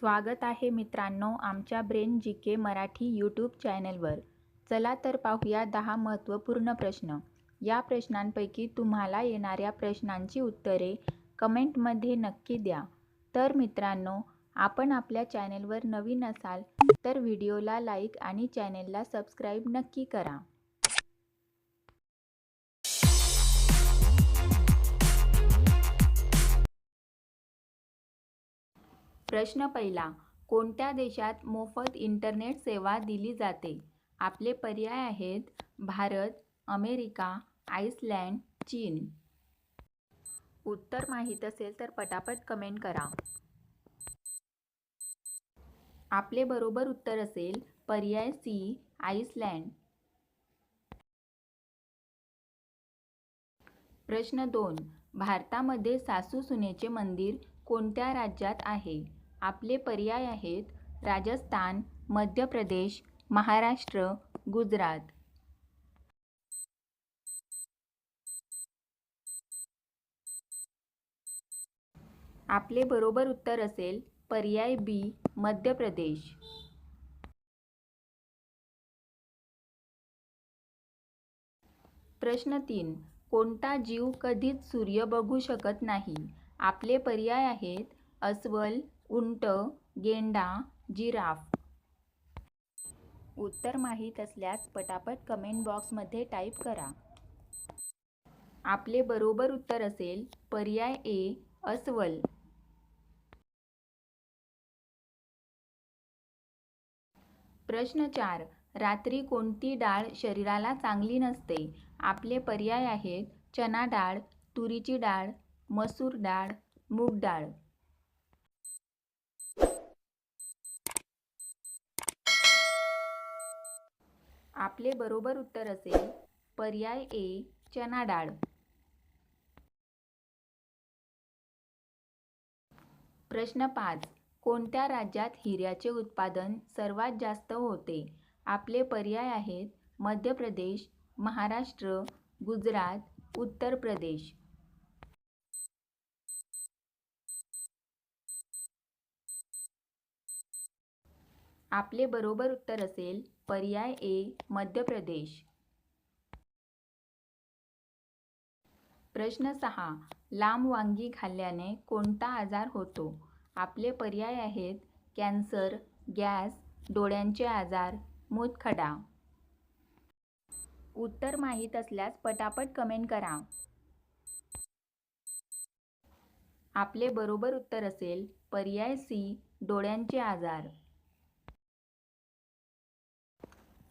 स्वागत आहे मित्रांनो आमच्या ब्रेन जी के मराठी यूट्यूब चॅनलवर. चला तर पाहूया 10 महत्त्वपूर्ण प्रश्न. या प्रश्नांपैकी तुम्हाला येणाऱ्या प्रश्नांची उत्तरे कमेंटमध्ये नक्की द्या. तर मित्रांनो, आपण आपल्या चॅनलवर नवीन असाल तर व्हिडिओला लाईक आणि चॅनलला सबस्क्राईब नक्की करा. प्रश्न पहिला. कोणत्या देशात मोफत इंटरनेट सेवा दिली जाते? आपले पर्याय आहेत भारत, अमेरिका, आइसलँड, चीन. उत्तर माहीत असेल तर पटापट कमेंट करा. आपले बरोबर उत्तर असेल पर्याय सी, आइसलँड. प्रश्न 2. भारतामध्ये सासू सुनेचे मंदिर कोणत्या राज्यात आहे? आपले पर्याय आहेत राजस्थान, मध्य प्रदेश, महाराष्ट्र, गुजरात. आपले बरोबर उत्तर असेल पर्याय बी, मध्य प्रदेश. प्रश्न 3. कोणता जीव कधीच सूर्य बघू शकत नाही? आपले पर्याय आहेत अस्वल, उंट, गेंडा, जिराफ. उत्तर माहीत असल्यास पटापट कमेंट बॉक्समध्ये टाईप करा. आपले बरोबर उत्तर असेल पर्याय ए, अस्वल. प्रश्न 4. रात्री कोणती डाळ शरीराला चांगली नसते? आपले पर्याय आहेत चना डाळ, तुरीची डाळ, मसूर डाळ, मूग डाळ. आपले बरोबर उत्तर असेल पर्याय ए, चना डाळ. प्रश्न 5. कोणत्या राज्यात हिऱ्याचे उत्पादन सर्वात जास्त होते? आपले पर्याय आहेत मध्य प्रदेश, महाराष्ट्र, गुजरात, उत्तर प्रदेश. आपले बरोबर उत्तर असेल पर्याय ए, मध्य प्रदेश. प्रश्न 6. लांब वांगी खाल्ल्याने कोणता आजार होतो? आपले पर्याय आहेत कॅन्सर, गॅस, डोळ्यांचे आजार, मूतखडा. उत्तर माहीत असल्यास पटापट कमेंट करा. आपले बरोबर उत्तर असेल पर्याय सी, डोळ्यांचे आजार.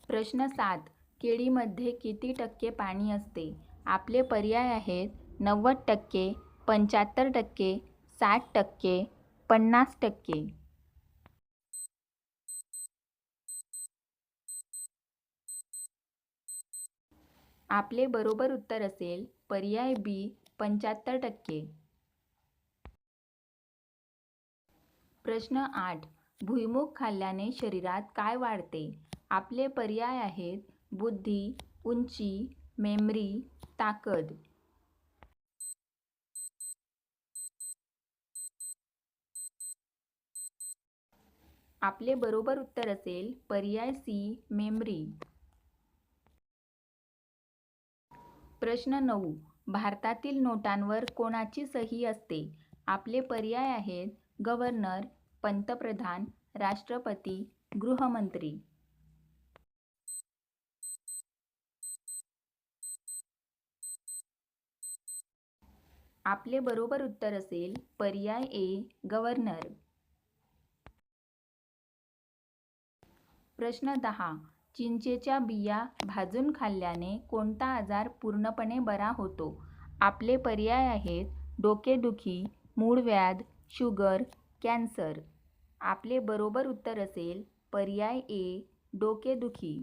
प्रश्न 7. केळीमध्ये किती टक्के पाणी असते? आपले पर्याय आहेत 90%, 75%, 60%, 50%. आपले बरोबर उत्तर असेल पर्याय बी, 75%. प्रश्न 8. भुईमूग खाल्ल्याने शरीरात काय वाढते? आपले पर्याय आहेत बुद्धी, उंची, मेमरी, ताकद. आपले बरोबर उत्तर असेल पर्याय सी, मेमरी. प्रश्न 9. भारतातील नोटांवर कोणाची सही असते? आपले पर्याय आहेत गव्हर्नर, पंतप्रधान, राष्ट्रपती, गृहमंत्री. आपले बरोबर उत्तर असेल पर्याय ए, गव्हर्नर. प्रश्न 10. चिंचेच्या बिया भाजून खाल्ल्याने कोणता आजार पूर्णपणे बरा होतो? आपले पर्याय आहेत डोकेदुखी, मूळव्याध, शुगर, कॅन्सर. आपले बरोबर उत्तर असेल पर्याय ए, डोकेदुखी.